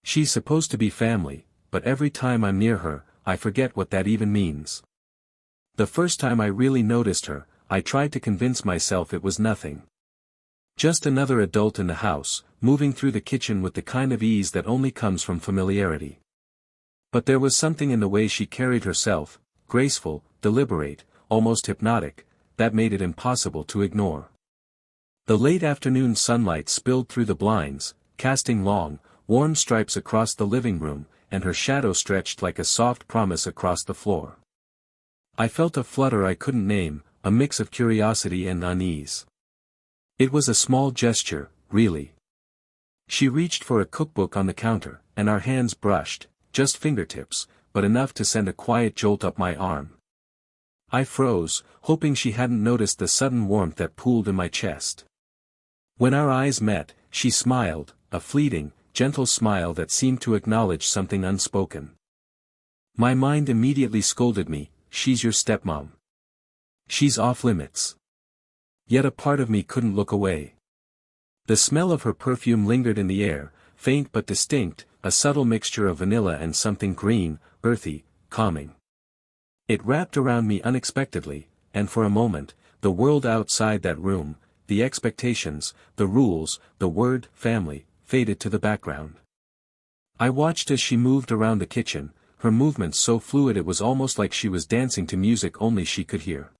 She's supposed to be family, but every time I'm near her, I forget what that even means. The first time I really noticed her, I tried to convince myself it was nothing. Just another adult in the house, moving through the kitchen with the kind of ease that only comes from familiarity. But there was something in the way she carried herself, graceful, deliberate, almost hypnotic, that made it impossible to ignore. The late afternoon sunlight spilled through the blinds, casting long, warm stripes across the living room, and her shadow stretched like a soft promise across the floor. I felt a flutter I couldn't name, a mix of curiosity and unease. It was a small gesture, really. She reached for a cookbook on the counter, and our hands brushed, just fingertips, but enough to send a quiet jolt up my arm. I froze, hoping she hadn't noticed the sudden warmth that pooled in my chest. When our eyes met, she smiled, a fleeting, gentle smile that seemed to acknowledge something unspoken. My mind immediately scolded me, "She's your stepmom. She's off limits." Yet a part of me couldn't look away. The smell of her perfume lingered in the air, faint but distinct, a subtle mixture of vanilla and something green, earthy, calming. It wrapped around me unexpectedly, and for a moment, the world outside that room, the expectations, the rules, the word, family, faded to the background. I watched as she moved around the kitchen, her movements so fluid it was almost like she was dancing to music only she could hear.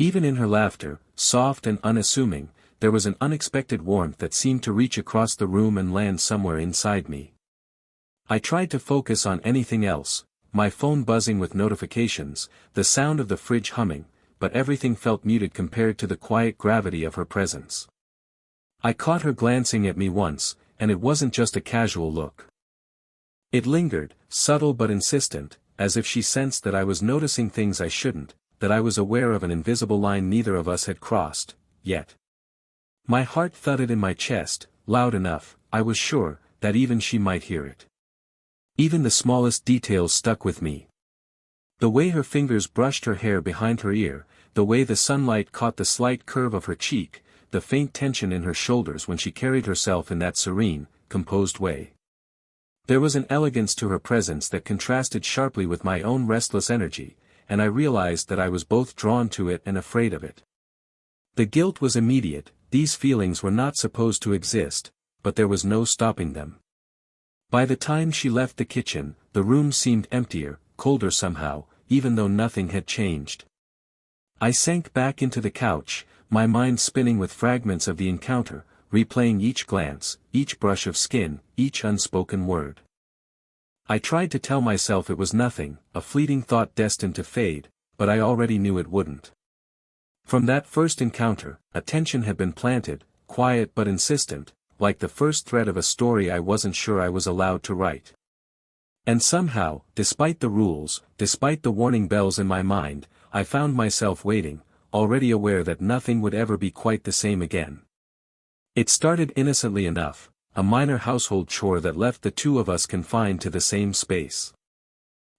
Even in her laughter, soft and unassuming, there was an unexpected warmth that seemed to reach across the room and land somewhere inside me. I tried to focus on anything else, my phone buzzing with notifications, the sound of the fridge humming, but everything felt muted compared to the quiet gravity of her presence. I caught her glancing at me once, and it wasn't just a casual look. It lingered, subtle but insistent, as if she sensed that I was noticing things I shouldn't, that I was aware of an invisible line neither of us had crossed, yet. My heart thudded in my chest, loud enough, I was sure, that even she might hear it. Even the smallest details stuck with me. The way her fingers brushed her hair behind her ear, the way the sunlight caught the slight curve of her cheek, the faint tension in her shoulders when she carried herself in that serene, composed way. There was an elegance to her presence that contrasted sharply with my own restless energy, and I realized that I was both drawn to it and afraid of it. The guilt was immediate, these feelings were not supposed to exist, but there was no stopping them. By the time she left the kitchen, the room seemed emptier, colder somehow, even though nothing had changed. I sank back into the couch, my mind spinning with fragments of the encounter, replaying each glance, each brush of skin, each unspoken word. I tried to tell myself it was nothing, a fleeting thought destined to fade, but I already knew it wouldn't. From that first encounter, a tension had been planted, quiet but insistent, like the first thread of a story I wasn't sure I was allowed to write. And somehow, despite the rules, despite the warning bells in my mind, I found myself waiting, already aware that nothing would ever be quite the same again. It started innocently enough, a minor household chore that left the two of us confined to the same space.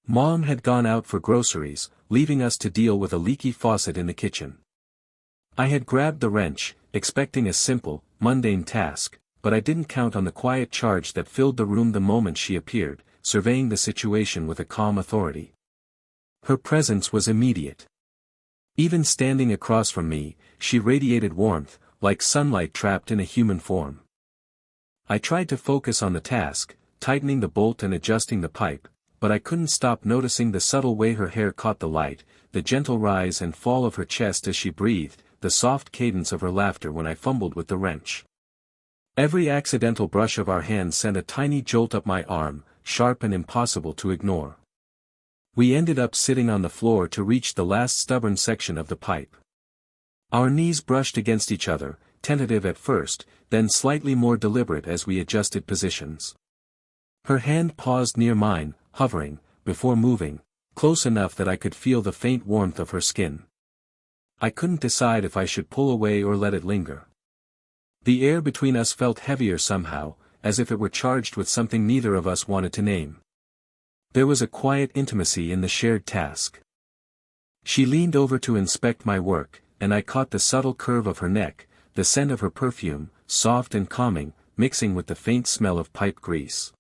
Mom had gone out for groceries, leaving us to deal with a leaky faucet in the kitchen. I had grabbed the wrench, expecting a simple, mundane task, but I didn't count on the quiet charge that filled the room the moment she appeared, surveying the situation with a calm authority. Her presence was immediate. Even standing across from me, she radiated warmth, like sunlight trapped in a human form. I tried to focus on the task, tightening the bolt and adjusting the pipe, but I couldn't stop noticing the subtle way her hair caught the light, the gentle rise and fall of her chest as she breathed, the soft cadence of her laughter when I fumbled with the wrench. Every accidental brush of our hands sent a tiny jolt up my arm, sharp and impossible to ignore. We ended up sitting on the floor to reach the last stubborn section of the pipe. Our knees brushed against each other, tentative at first, then slightly more deliberate as we adjusted positions. Her hand paused near mine, hovering, before moving, close enough that I could feel the faint warmth of her skin. I couldn't decide if I should pull away or let it linger. The air between us felt heavier somehow, as if it were charged with something neither of us wanted to name. There was a quiet intimacy in the shared task. She leaned over to inspect my work, and I caught the subtle curve of her neck, the scent of her perfume, soft and calming, mixing with the faint smell of pipe grease.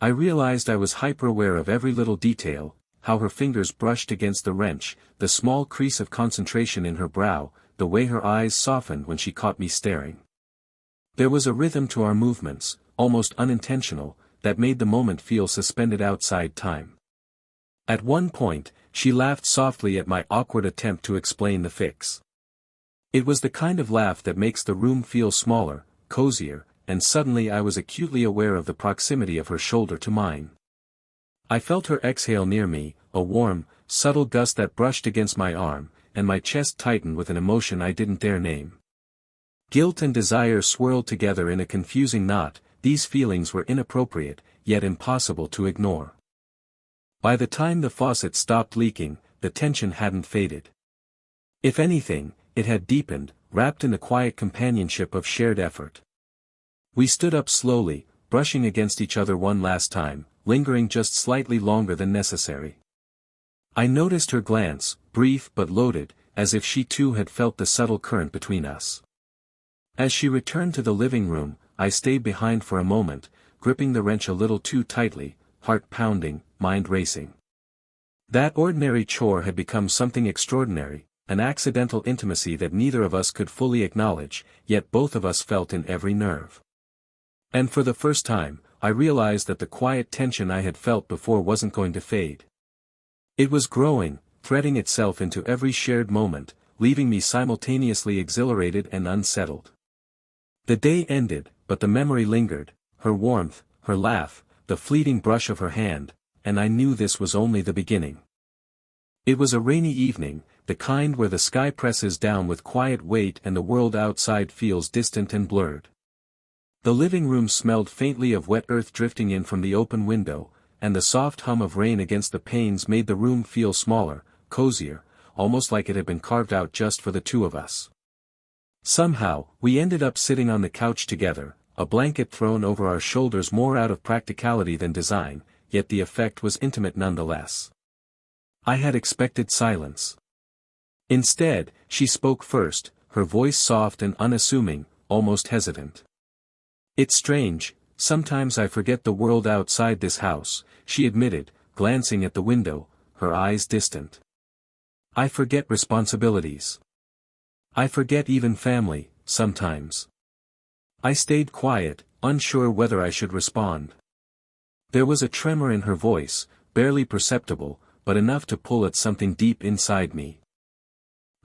I realized I was hyper-aware of every little detail, how her fingers brushed against the wrench, the small crease of concentration in her brow, the way her eyes softened when she caught me staring. There was a rhythm to our movements, almost unintentional, that made the moment feel suspended outside time. At one point, she laughed softly at my awkward attempt to explain the fix. It was the kind of laugh that makes the room feel smaller, cozier, and suddenly I was acutely aware of the proximity of her shoulder to mine. I felt her exhale near me, a warm, subtle gust that brushed against my arm, and my chest tightened with an emotion I didn't dare name. Guilt and desire swirled together in a confusing knot. These feelings were inappropriate, yet impossible to ignore. By the time the faucet stopped leaking, the tension hadn't faded. If anything, it had deepened, wrapped in the quiet companionship of shared effort. We stood up slowly, brushing against each other one last time, lingering just slightly longer than necessary. I noticed her glance, brief but loaded, as if she too had felt the subtle current between us. As she returned to the living room, I stayed behind for a moment, gripping the wrench a little too tightly, heart pounding, mind racing. That ordinary chore had become something extraordinary, an accidental intimacy that neither of us could fully acknowledge, yet both of us felt in every nerve. And for the first time, I realized that the quiet tension I had felt before wasn't going to fade. It was growing, threading itself into every shared moment, leaving me simultaneously exhilarated and unsettled. The day ended, but the memory lingered, her warmth, her laugh, the fleeting brush of her hand, and I knew this was only the beginning. It was a rainy evening, the kind where the sky presses down with quiet weight and the world outside feels distant and blurred. The living room smelled faintly of wet earth drifting in from the open window, and the soft hum of rain against the panes made the room feel smaller, cozier, almost like it had been carved out just for the two of us. Somehow, we ended up sitting on the couch together, a blanket thrown over our shoulders more out of practicality than design, yet the effect was intimate nonetheless. I had expected silence. Instead, she spoke first, her voice soft and unassuming, almost hesitant. "It's strange, sometimes I forget the world outside this house," she admitted, glancing at the window, her eyes distant. "I forget responsibilities. I forget even family, sometimes." I stayed quiet, unsure whether I should respond. There was a tremor in her voice, barely perceptible, but enough to pull at something deep inside me.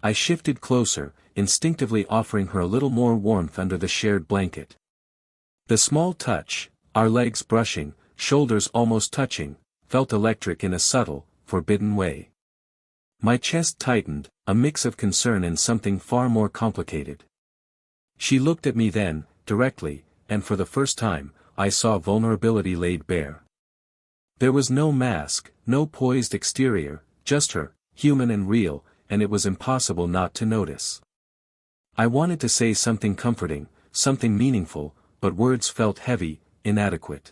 I shifted closer, instinctively offering her a little more warmth under the shared blanket. The small touch, our legs brushing, shoulders almost touching, felt electric in a subtle, forbidden way. My chest tightened, a mix of concern and something far more complicated. She looked at me then, directly, and for the first time, I saw vulnerability laid bare. There was no mask, no poised exterior, just her, human and real, and it was impossible not to notice. I wanted to say something comforting, something meaningful, but words felt heavy, inadequate.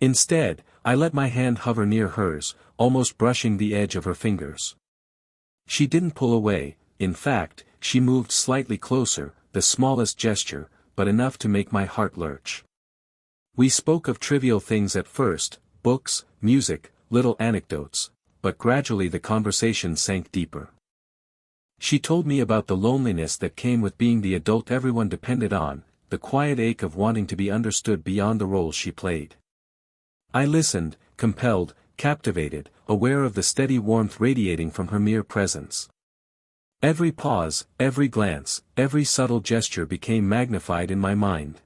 Instead, I let my hand hover near hers, almost brushing the edge of her fingers. She didn't pull away, in fact, she moved slightly closer, the smallest gesture, but enough to make my heart lurch. We spoke of trivial things at first, books, music, little anecdotes, but gradually the conversation sank deeper. She told me about the loneliness that came with being the adult everyone depended on, the quiet ache of wanting to be understood beyond the role she played. I listened, compelled, captivated, aware of the steady warmth radiating from her mere presence. Every pause, every glance, every subtle gesture became magnified in my mind.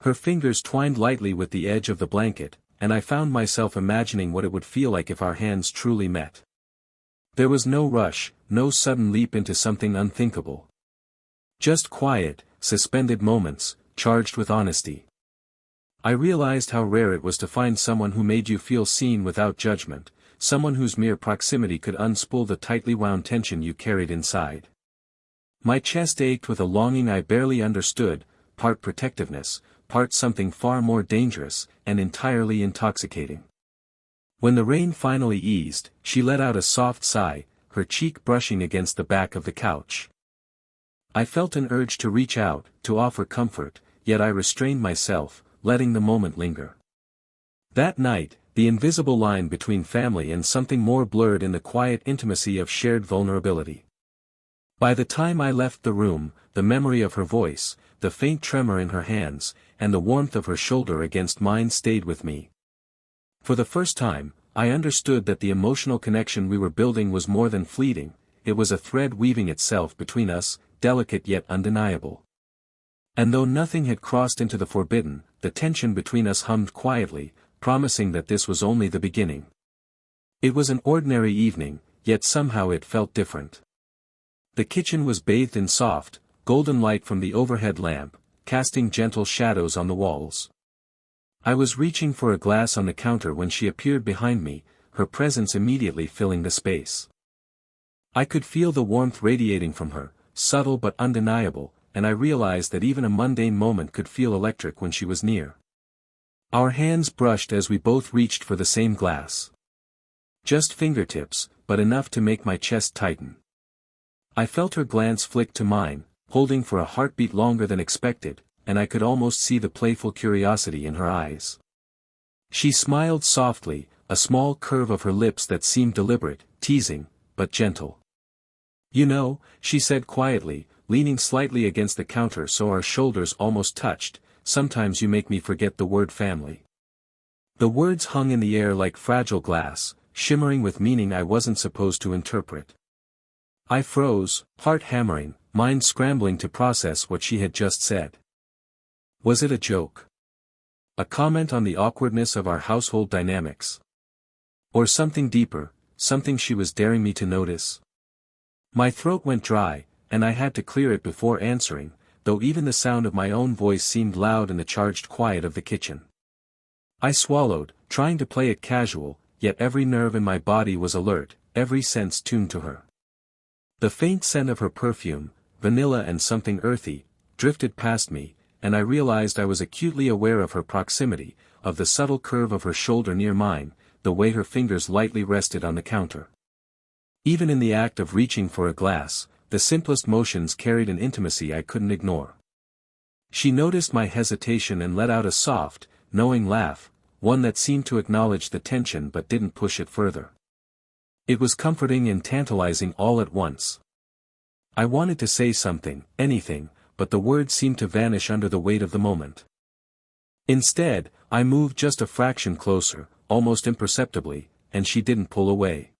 Her fingers twined lightly with the edge of the blanket, and I found myself imagining what it would feel like if our hands truly met. There was no rush, no sudden leap into something unthinkable. Just quiet, suspended moments, charged with honesty. I realized how rare it was to find someone who made you feel seen without judgment, someone whose mere proximity could unspool the tightly wound tension you carried inside. My chest ached with a longing I barely understood, part protectiveness, part something far more dangerous, and entirely intoxicating. When the rain finally eased, she let out a soft sigh, her cheek brushing against the back of the couch. I felt an urge to reach out, to offer comfort, yet I restrained myself, letting the moment linger. That night, the invisible line between family and something more blurred in the quiet intimacy of shared vulnerability. By the time I left the room, the memory of her voice, the faint tremor in her hands, and the warmth of her shoulder against mine stayed with me. For the first time, I understood that the emotional connection we were building was more than fleeting, it was a thread weaving itself between us, delicate yet undeniable. And though nothing had crossed into the forbidden, the tension between us hummed quietly, promising that this was only the beginning. It was an ordinary evening, yet somehow it felt different. The kitchen was bathed in soft, golden light from the overhead lamp, casting gentle shadows on the walls. I was reaching for a glass on the counter when she appeared behind me, her presence immediately filling the space. I could feel the warmth radiating from her, subtle but undeniable, and I realized that even a mundane moment could feel electric when she was near. Our hands brushed as we both reached for the same glass. Just fingertips, but enough to make my chest tighten. I felt her glance flick to mine, holding for a heartbeat longer than expected, and I could almost see the playful curiosity in her eyes. She smiled softly, a small curve of her lips that seemed deliberate, teasing, but gentle. "You know," she said quietly, leaning slightly against the counter so our shoulders almost touched, "sometimes you make me forget the word family." The words hung in the air like fragile glass, shimmering with meaning I wasn't supposed to interpret. I froze, heart hammering, mind scrambling to process what she had just said. Was it a joke? A comment on the awkwardness of our household dynamics? Or something deeper, something she was daring me to notice? My throat went dry, and I had to clear it before answering, though even the sound of my own voice seemed loud in the charged quiet of the kitchen. I swallowed, trying to play it casual, yet every nerve in my body was alert, every sense tuned to her. The faint scent of her perfume, vanilla and something earthy, drifted past me, and I realized I was acutely aware of her proximity, of the subtle curve of her shoulder near mine, the way her fingers lightly rested on the counter. Even in the act of reaching for a glass, the simplest motions carried an intimacy I couldn't ignore. She noticed my hesitation and let out a soft, knowing laugh, one that seemed to acknowledge the tension but didn't push it further. It was comforting and tantalizing all at once. I wanted to say something, anything, but the words seemed to vanish under the weight of the moment. Instead, I moved just a fraction closer, almost imperceptibly, and she didn't pull away.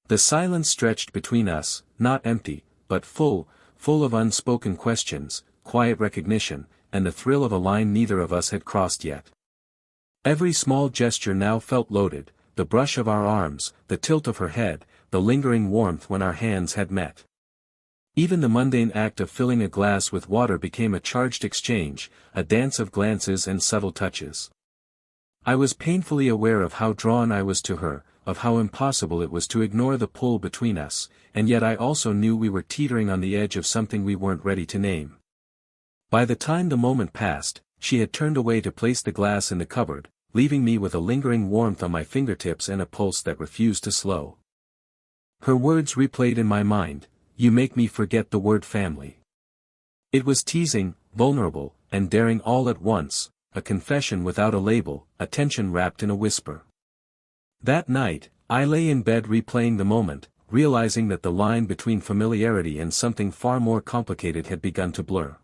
The silence stretched between us, not empty, but full of unspoken questions, quiet recognition, and the thrill of a line neither of us had crossed yet. Every small gesture now felt loaded, the brush of our arms, the tilt of her head, the lingering warmth when our hands had met. Even the mundane act of filling a glass with water became a charged exchange, a dance of glances and subtle touches. I was painfully aware of how drawn I was to her, of how impossible it was to ignore the pull between us, and yet I also knew we were teetering on the edge of something we weren't ready to name. By the time the moment passed, she had turned away to place the glass in the cupboard, leaving me with a lingering warmth on my fingertips and a pulse that refused to slow. Her words replayed in my mind, "You make me forget the word family." It was teasing, vulnerable, and daring all at once, a confession without a label, a tension wrapped in a whisper. That night, I lay in bed replaying the moment, realizing that the line between familiarity and something far more complicated had begun to blur.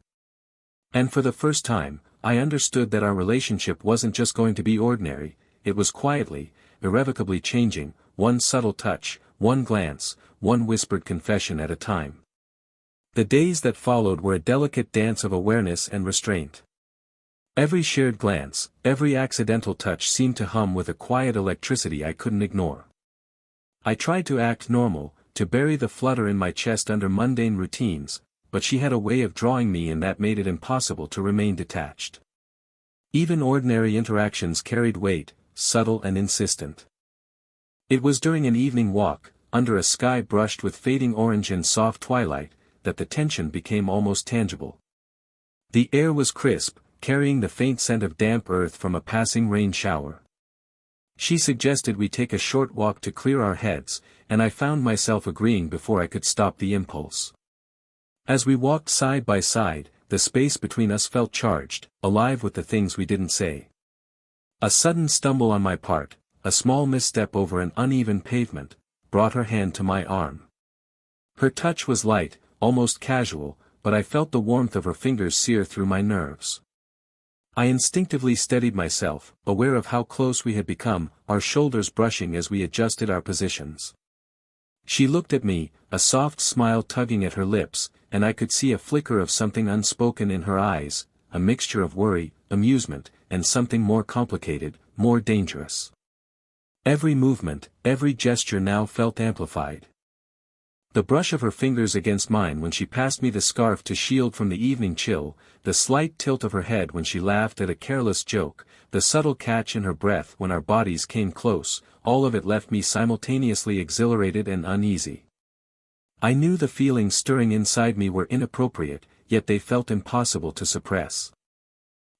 And for the first time, I understood that our relationship wasn't just going to be ordinary, it was quietly, irrevocably changing, one subtle touch, one glance, one whispered confession at a time. The days that followed were a delicate dance of awareness and restraint. Every shared glance, every accidental touch seemed to hum with a quiet electricity I couldn't ignore. I tried to act normal, to bury the flutter in my chest under mundane routines, but she had a way of drawing me in that made it impossible to remain detached. Even ordinary interactions carried weight, subtle and insistent. It was during an evening walk, under a sky brushed with fading orange and soft twilight, that the tension became almost tangible. The air was crisp, carrying the faint scent of damp earth from a passing rain shower. She suggested we take a short walk to clear our heads, and I found myself agreeing before I could stop the impulse. As we walked side by side, the space between us felt charged, alive with the things we didn't say. A sudden stumble on my part, a small misstep over an uneven pavement, brought her hand to my arm. Her touch was light, almost casual, but I felt the warmth of her fingers sear through my nerves. I instinctively steadied myself, aware of how close we had become, our shoulders brushing as we adjusted our positions. She looked at me, a soft smile tugging at her lips, and I could see a flicker of something unspoken in her eyes, a mixture of worry, amusement, and something more complicated, more dangerous. Every movement, every gesture now felt amplified. The brush of her fingers against mine when she passed me the scarf to shield from the evening chill, the slight tilt of her head when she laughed at a careless joke, the subtle catch in her breath when our bodies came close, all of it left me simultaneously exhilarated and uneasy. I knew the feelings stirring inside me were inappropriate, yet they felt impossible to suppress.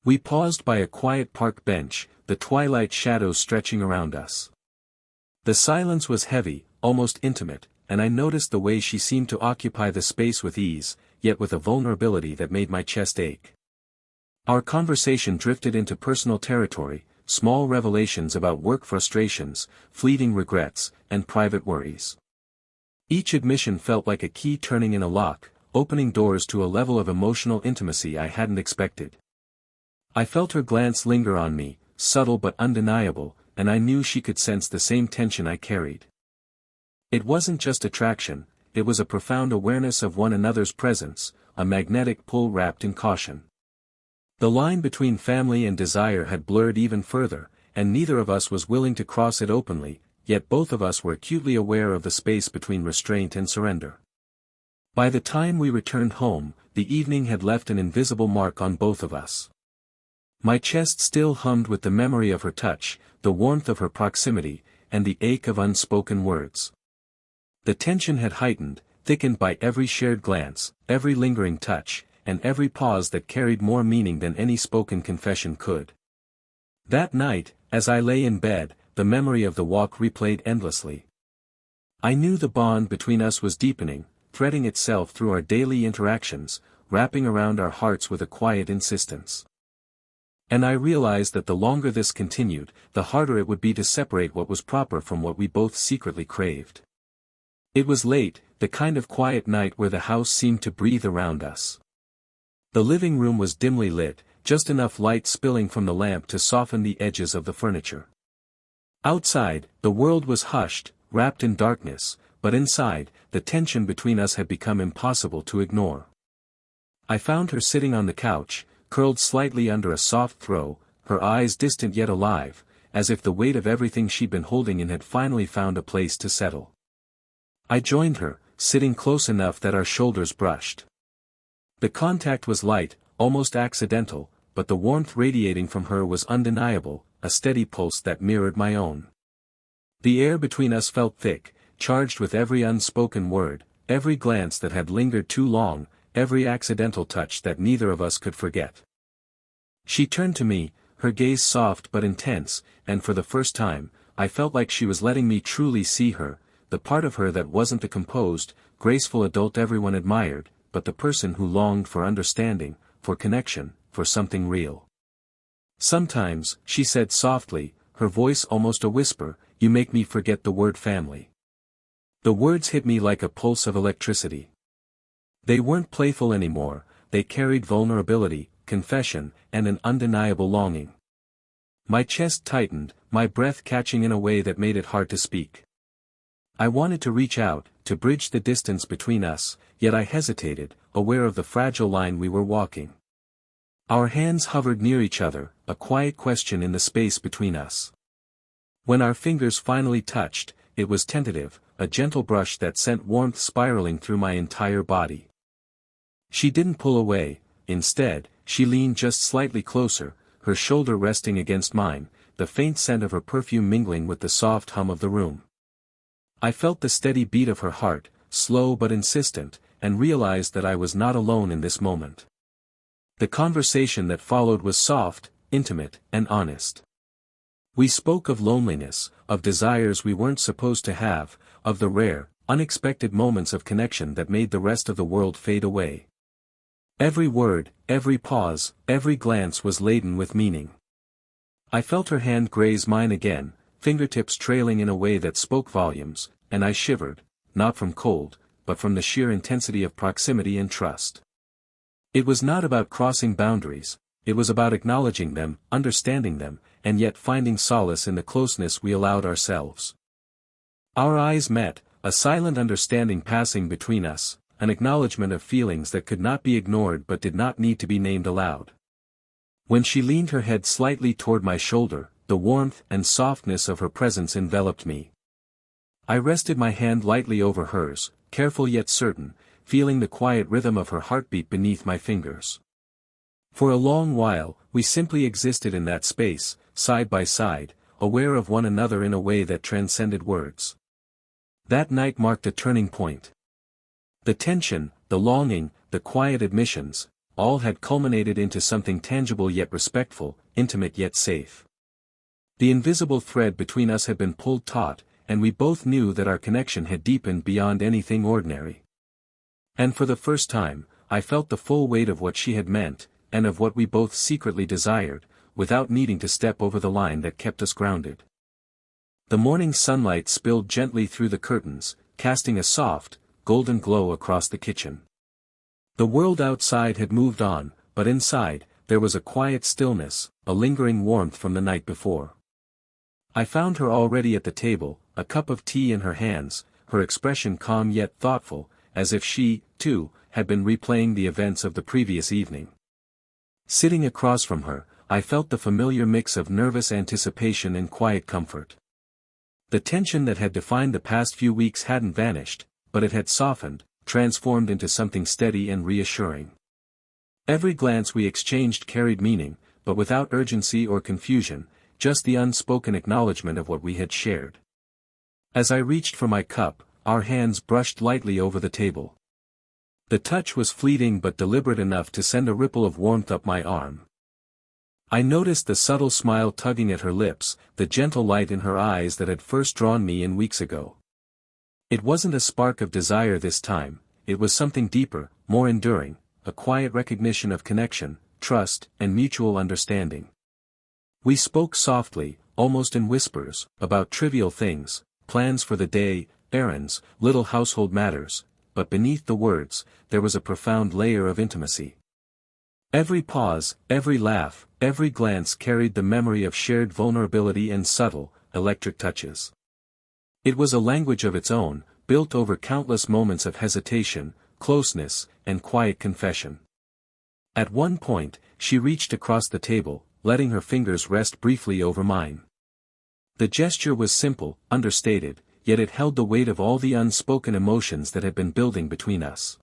We paused by a quiet park bench, the twilight shadows stretching around us. The silence was heavy, almost intimate, and I noticed the way she seemed to occupy the space with ease, yet with a vulnerability that made my chest ache. Our conversation drifted into personal territory, small revelations about work frustrations, fleeting regrets, and private worries. Each admission felt like a key turning in a lock, opening doors to a level of emotional intimacy I hadn't expected. I felt her glance linger on me, subtle but undeniable, and I knew she could sense the same tension I carried. It wasn't just attraction, it was a profound awareness of one another's presence, a magnetic pull wrapped in caution. The line between family and desire had blurred even further, and neither of us was willing to cross it openly, yet both of us were acutely aware of the space between restraint and surrender. By the time we returned home, the evening had left an invisible mark on both of us. My chest still hummed with the memory of her touch, the warmth of her proximity, and the ache of unspoken words. The tension had heightened, thickened by every shared glance, every lingering touch, and every pause that carried more meaning than any spoken confession could. That night, as I lay in bed, the memory of the walk replayed endlessly. I knew the bond between us was deepening, threading itself through our daily interactions, wrapping around our hearts with a quiet insistence. And I realized that the longer this continued, the harder it would be to separate what was proper from what we both secretly craved. It was late, the kind of quiet night where the house seemed to breathe around us. The living room was dimly lit, just enough light spilling from the lamp to soften the edges of the furniture. Outside, the world was hushed, wrapped in darkness, but inside, the tension between us had become impossible to ignore. I found her sitting on the couch, curled slightly under a soft throw, her eyes distant yet alive, as if the weight of everything she'd been holding in had finally found a place to settle. I joined her, sitting close enough that our shoulders brushed. The contact was light, almost accidental, but the warmth radiating from her was undeniable, a steady pulse that mirrored my own. The air between us felt thick, charged with every unspoken word, every glance that had lingered too long, every accidental touch that neither of us could forget. She turned to me, her gaze soft but intense, and for the first time, I felt like she was letting me truly see her, the part of her that wasn't the composed, graceful adult everyone admired, but the person who longed for understanding, for connection, for something real. Sometimes, she said softly, her voice almost a whisper, you make me forget the word family. The words hit me like a pulse of electricity. They weren't playful anymore, they carried vulnerability, confession, and an undeniable longing. My chest tightened, my breath catching in a way that made it hard to speak. I wanted to reach out, to bridge the distance between us, yet I hesitated, aware of the fragile line we were walking. Our hands hovered near each other, a quiet question in the space between us. When our fingers finally touched, it was tentative, a gentle brush that sent warmth spiraling through my entire body. She didn't pull away, instead, she leaned just slightly closer, her shoulder resting against mine, the faint scent of her perfume mingling with the soft hum of the room. I felt the steady beat of her heart, slow but insistent, and realized that I was not alone in this moment. The conversation that followed was soft, intimate, and honest. We spoke of loneliness, of desires we weren't supposed to have, of the rare, unexpected moments of connection that made the rest of the world fade away. Every word, every pause, every glance was laden with meaning. I felt her hand graze mine again, fingertips trailing in a way that spoke volumes, and I shivered, not from cold, but from the sheer intensity of proximity and trust. It was not about crossing boundaries, it was about acknowledging them, understanding them, and yet finding solace in the closeness we allowed ourselves. Our eyes met, a silent understanding passing between us, an acknowledgement of feelings that could not be ignored but did not need to be named aloud. When she leaned her head slightly toward my shoulder, the warmth and softness of her presence enveloped me. I rested my hand lightly over hers, careful yet certain, feeling the quiet rhythm of her heartbeat beneath my fingers. For a long while, we simply existed in that space, side by side, aware of one another in a way that transcended words. That night marked a turning point. The tension, the longing, the quiet admissions, all had culminated into something tangible yet respectful, intimate yet safe. The invisible thread between us had been pulled taut, and we both knew that our connection had deepened beyond anything ordinary. And for the first time, I felt the full weight of what she had meant, and of what we both secretly desired, without needing to step over the line that kept us grounded. The morning sunlight spilled gently through the curtains, casting a soft, golden glow across the kitchen. The world outside had moved on, but inside, there was a quiet stillness, a lingering warmth from the night before. I found her already at the table, a cup of tea in her hands, her expression calm yet thoughtful, as if she, too, had been replaying the events of the previous evening. Sitting across from her, I felt the familiar mix of nervous anticipation and quiet comfort. The tension that had defined the past few weeks hadn't vanished, but it had softened, transformed into something steady and reassuring. Every glance we exchanged carried meaning, but without urgency or confusion, just the unspoken acknowledgement of what we had shared. As I reached for my cup, our hands brushed lightly over the table. The touch was fleeting but deliberate enough to send a ripple of warmth up my arm. I noticed the subtle smile tugging at her lips, the gentle light in her eyes that had first drawn me in weeks ago. It wasn't a spark of desire this time, it was something deeper, more enduring, a quiet recognition of connection, trust, and mutual understanding. We spoke softly, almost in whispers, about trivial things, plans for the day, errands, little household matters, but beneath the words, there was a profound layer of intimacy. Every pause, every laugh, every glance carried the memory of shared vulnerability and subtle, electric touches. It was a language of its own, built over countless moments of hesitation, closeness, and quiet confession. At one point, she reached across the table, letting her fingers rest briefly over mine. The gesture was simple, understated, yet it held the weight of all the unspoken emotions that had been building between us.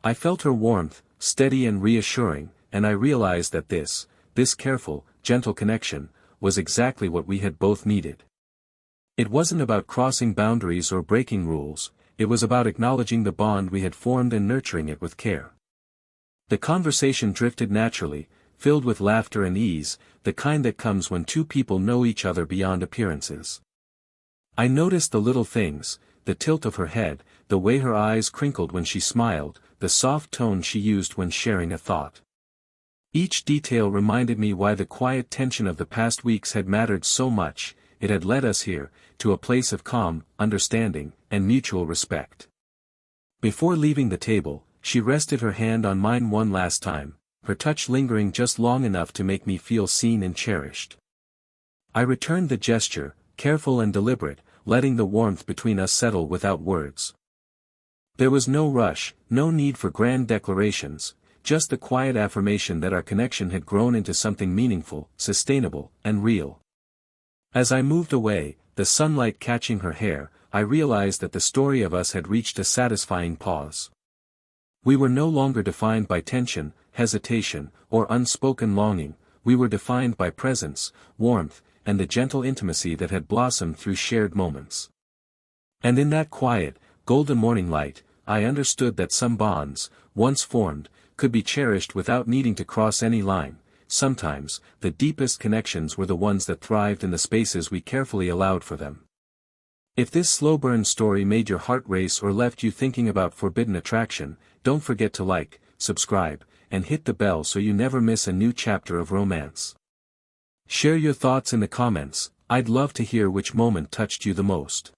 I felt her warmth, steady and reassuring, and I realized that this careful, gentle connection, was exactly what we had both needed. It wasn't about crossing boundaries or breaking rules, it was about acknowledging the bond we had formed and nurturing it with care. The conversation drifted naturally, filled with laughter and ease, the kind that comes when two people know each other beyond appearances. I noticed the little things, the tilt of her head, the way her eyes crinkled when she smiled, the soft tone she used when sharing a thought. Each detail reminded me why the quiet tension of the past weeks had mattered so much. It had led us here, to a place of calm, understanding, and mutual respect. Before leaving the table, she rested her hand on mine one last time, her touch lingering just long enough to make me feel seen and cherished. I returned the gesture, careful and deliberate, letting the warmth between us settle without words. There was no rush, no need for grand declarations, just the quiet affirmation that our connection had grown into something meaningful, sustainable, and real. As I moved away, the sunlight catching her hair, I realized that the story of us had reached a satisfying pause. We were no longer defined by tension, hesitation, or unspoken longing, we were defined by presence, warmth, and the gentle intimacy that had blossomed through shared moments. And in that quiet, golden morning light, I understood that some bonds, once formed, could be cherished without needing to cross any line. Sometimes, the deepest connections were the ones that thrived in the spaces we carefully allowed for them. If this slow burn story made your heart race or left you thinking about forbidden attraction, don't forget to like, subscribe, and hit the bell so you never miss a new chapter of romance. Share your thoughts in the comments. I'd love to hear which moment touched you the most.